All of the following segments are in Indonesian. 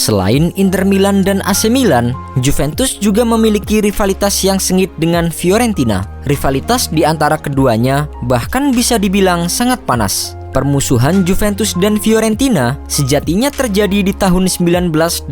Selain Inter Milan dan AC Milan, Juventus juga memiliki rivalitas yang sengit dengan Fiorentina. Rivalitas di antara keduanya bahkan bisa dibilang sangat panas. Permusuhan Juventus dan Fiorentina sejatinya terjadi di tahun 1982.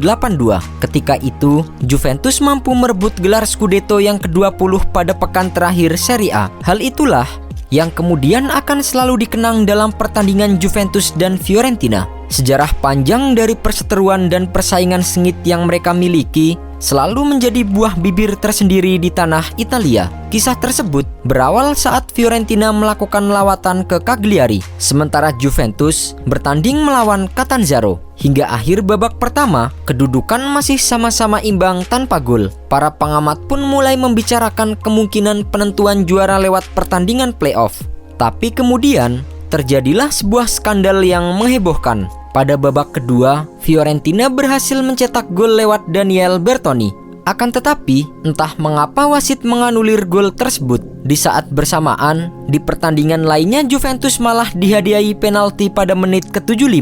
Ketika itu, Juventus mampu merebut gelar Scudetto yang ke-20 pada pekan terakhir Serie A. Hal itulah yang kemudian akan selalu dikenang dalam pertandingan Juventus dan Fiorentina. Sejarah panjang dari perseteruan dan persaingan sengit yang mereka miliki selalu menjadi buah bibir tersendiri di tanah Italia. Kisah tersebut berawal saat Fiorentina melakukan lawatan ke Cagliari, sementara Juventus bertanding melawan Catanzaro. Hingga akhir babak pertama, kedudukan masih sama-sama imbang tanpa gol. Para pengamat pun mulai membicarakan kemungkinan penentuan juara lewat pertandingan playoff. Tapi kemudian terjadilah sebuah skandal yang menghebohkan. Pada babak kedua, Fiorentina berhasil mencetak gol lewat Daniele Bertoni. Akan tetapi, entah mengapa wasit menganulir gol tersebut. Di saat bersamaan, di pertandingan lainnya Juventus malah dihadiahi penalti pada menit ke-75.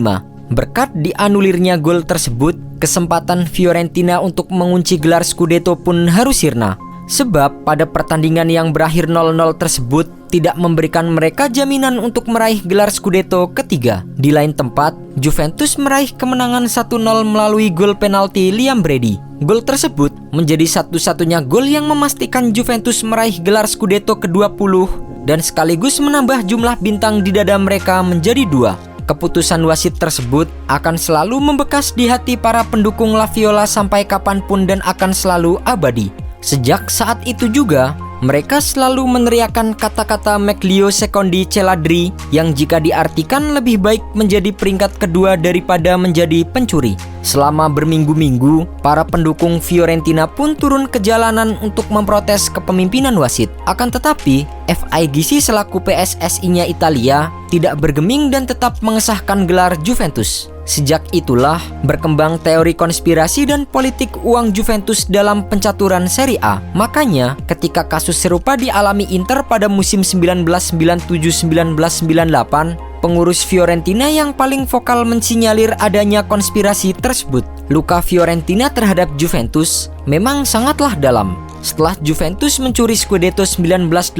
Berkat dianulirnya gol tersebut, kesempatan Fiorentina untuk mengunci gelar Scudetto pun harus sirna. Sebab pada pertandingan yang berakhir 0-0 tersebut tidak memberikan mereka jaminan untuk meraih gelar Scudetto ketiga. Di lain tempat, Juventus meraih kemenangan 1-0 melalui gol penalti Liam Brady. Gol tersebut menjadi satu-satunya gol yang memastikan Juventus meraih gelar Scudetto ke-20 dan sekaligus menambah jumlah bintang di dada mereka menjadi 2. Keputusan wasit tersebut akan selalu membekas di hati para pendukung La Viola sampai kapanpun dan akan selalu abadi. Sejak saat itu juga, mereka selalu meneriakkan kata-kata Meglio Secondi Celadri yang jika diartikan lebih baik menjadi peringkat kedua daripada menjadi pencuri. Selama berminggu-minggu, para pendukung Fiorentina pun turun ke jalanan untuk memprotes kepemimpinan wasit. Akan tetapi, FIGC selaku PSSI-nya Italia tidak bergeming dan tetap mengesahkan gelar Juventus. Sejak itulah berkembang teori konspirasi dan politik uang Juventus dalam pencaturan Serie A. Makanya ketika kasus serupa dialami Inter pada musim 1997-1998, pengurus Fiorentina yang paling vokal mensinyalir adanya konspirasi tersebut. Luka Fiorentina terhadap Juventus memang sangatlah dalam. Setelah Juventus mencuri Scudetto 1982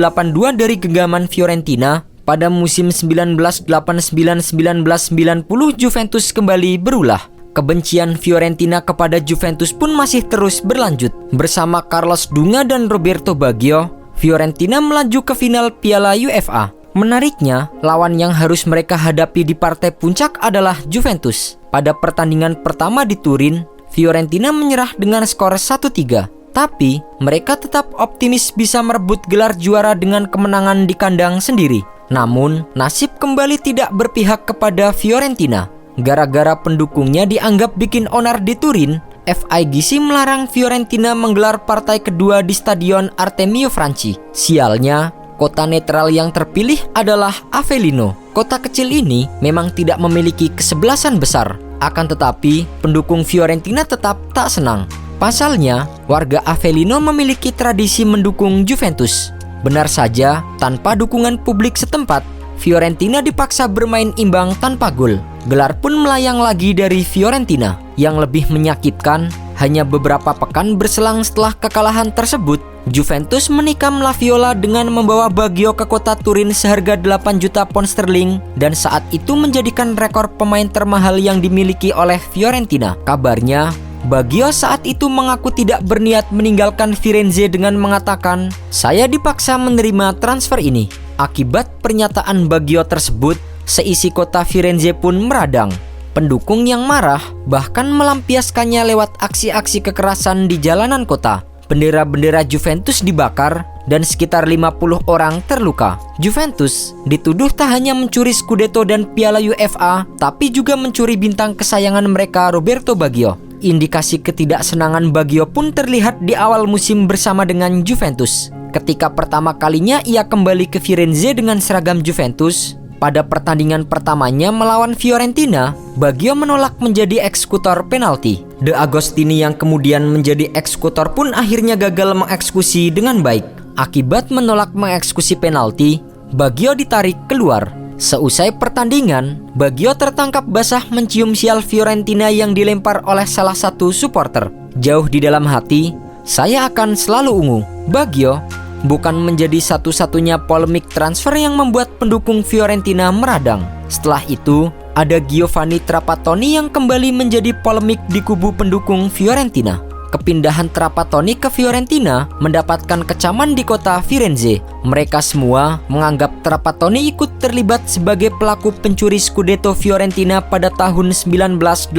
dari genggaman Fiorentina, pada musim 1989-1990 Juventus kembali berulah. Kebencian Fiorentina kepada Juventus pun masih terus berlanjut. Bersama Carlos Dunga dan Roberto Baggio, Fiorentina melaju ke final Piala UEFA. Menariknya, lawan yang harus mereka hadapi di partai puncak adalah Juventus. Pada pertandingan pertama di Turin, Fiorentina menyerah dengan skor 1-3. Tapi, mereka tetap optimis bisa merebut gelar juara dengan kemenangan di kandang sendiri. Namun, nasib kembali tidak berpihak kepada Fiorentina. Gara-gara pendukungnya dianggap bikin onar di Turin, FIGC melarang Fiorentina menggelar partai kedua di Stadion Artemio Franchi. Sialnya, kota netral yang terpilih adalah Avellino. Kota kecil ini memang tidak memiliki kesebelasan besar. Akan tetapi, pendukung Fiorentina tetap tak senang. Pasalnya, warga Avellino memiliki tradisi mendukung Juventus. Benar saja, tanpa dukungan publik setempat, Fiorentina dipaksa bermain imbang tanpa gol. Gelar pun melayang lagi dari Fiorentina. Yang lebih menyakitkan, hanya beberapa pekan berselang setelah kekalahan tersebut, Juventus menikam La Viola dengan membawa Baggio ke kota Turin seharga 8 juta pound sterling dan saat itu menjadikan rekor pemain termahal yang dimiliki oleh Fiorentina. Kabarnya, Baggio saat itu mengaku tidak berniat meninggalkan Firenze dengan mengatakan, "Saya dipaksa menerima transfer ini." Akibat pernyataan Baggio tersebut, seisi kota Firenze pun meradang. Pendukung yang marah bahkan melampiaskannya lewat aksi-aksi kekerasan di jalanan kota. Bendera-bendera Juventus dibakar dan sekitar 50 orang terluka. Juventus dituduh tak hanya mencuri Scudetto dan Piala UEFA, tapi juga mencuri bintang kesayangan mereka Roberto Baggio. Indikasi ketidaksenangan Baggio pun terlihat di awal musim bersama dengan Juventus. Ketika pertama kalinya ia kembali ke Firenze dengan seragam Juventus, pada pertandingan pertamanya melawan Fiorentina, Baggio menolak menjadi eksekutor penalti. De Agostini yang kemudian menjadi eksekutor pun akhirnya gagal mengeksekusi dengan baik. Akibat menolak mengeksekusi penalti, Baggio ditarik keluar. Seusai pertandingan, Baggio tertangkap basah mencium sial Fiorentina yang dilempar oleh salah satu supporter. Jauh di dalam hati, saya akan selalu ungu. Baggio bukan menjadi satu-satunya polemik transfer yang membuat pendukung Fiorentina meradang. Setelah itu, ada Giovanni Trapattoni yang kembali menjadi polemik di kubu pendukung Fiorentina. Kepindahan Trapattoni ke Fiorentina mendapatkan kecaman di kota Firenze. Mereka semua menganggap Trapattoni ikut terlibat sebagai pelaku pencuri Scudetto Fiorentina pada tahun 1982.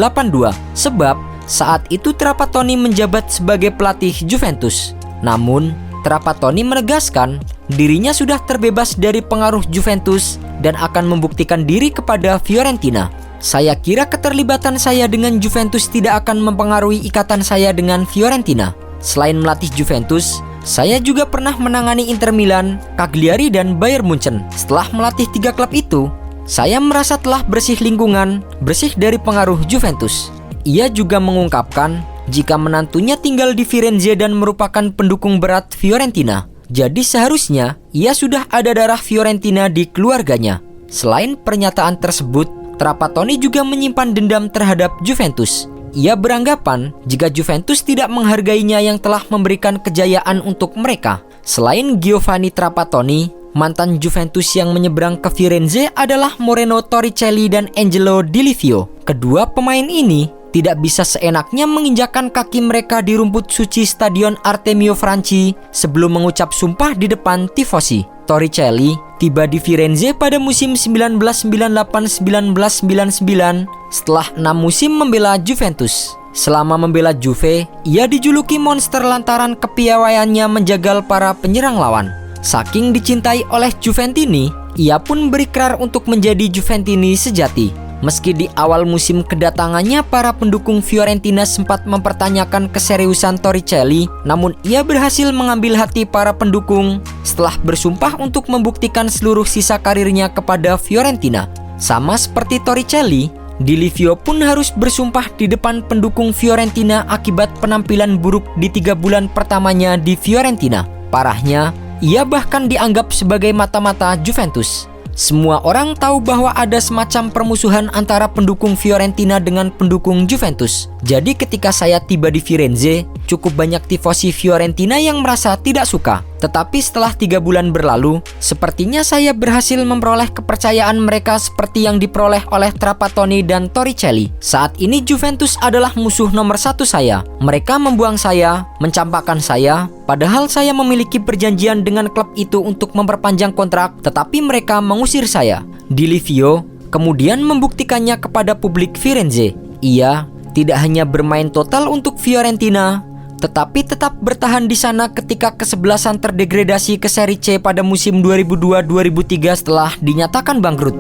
Sebab saat itu Trapattoni menjabat sebagai pelatih Juventus. Namun, Trapattoni menegaskan dirinya sudah terbebas dari pengaruh Juventus dan akan membuktikan diri kepada Fiorentina. Saya kira keterlibatan saya dengan Juventus tidak akan mempengaruhi ikatan saya dengan Fiorentina. Selain melatih Juventus, saya juga pernah menangani Inter Milan, Cagliari, dan Bayern Munchen. Setelah melatih 3 klub itu, saya merasa telah bersih lingkungan, bersih dari pengaruh Juventus. Ia juga mengungkapkan jika menantunya tinggal di Firenze dan merupakan pendukung berat Fiorentina. Jadi seharusnya ia sudah ada darah Fiorentina di keluarganya. Selain pernyataan tersebut, Trapattoni juga menyimpan dendam terhadap Juventus. Ia beranggapan jika Juventus tidak menghargainya yang telah memberikan kejayaan untuk mereka. Selain Giovanni Trapattoni, mantan Juventus yang menyeberang ke Firenze adalah Moreno Torricelli dan Angelo Di Livio. Kedua pemain ini tidak bisa seenaknya menginjakkan kaki mereka di rumput suci Stadion Artemio Franchi sebelum mengucap sumpah di depan tifosi. Torricelli tiba di Firenze pada musim 1998-1999 setelah 6 musim membela Juventus. Selama membela Juve, ia dijuluki monster lantaran kepiawaiannya menjagal para penyerang lawan. Saking dicintai oleh Juventini, ia pun berikrar untuk menjadi Juventini sejati. Meski di awal musim kedatangannya para pendukung Fiorentina sempat mempertanyakan keseriusan Torricelli, namun ia berhasil mengambil hati para pendukung setelah bersumpah untuk membuktikan seluruh sisa karirnya kepada Fiorentina. Sama seperti Torricelli, Di Livio pun harus bersumpah di depan pendukung Fiorentina akibat penampilan buruk di 3 bulan pertamanya di Fiorentina. Parahnya, ia bahkan dianggap sebagai mata-mata Juventus. Semua orang tahu bahwa ada semacam permusuhan antara pendukung Fiorentina dengan pendukung Juventus. Jadi ketika saya tiba di Firenze, cukup banyak tifosi Fiorentina yang merasa tidak suka. Tetapi setelah 3 bulan berlalu, sepertinya saya berhasil memperoleh kepercayaan mereka seperti yang diperoleh oleh Trapattoni dan Torricelli. Saat ini Juventus adalah musuh nomor 1 saya. Mereka membuang saya, mencampakkan saya, padahal saya memiliki perjanjian dengan klub itu untuk memperpanjang kontrak, tetapi mereka mengusir saya. Di Livio kemudian membuktikannya kepada publik Firenze. Ia tidak hanya bermain total untuk Fiorentina, tetapi tetap bertahan di sana ketika kesebelasan terdegradasi ke Serie C pada musim 2002-2003 setelah dinyatakan bangkrut.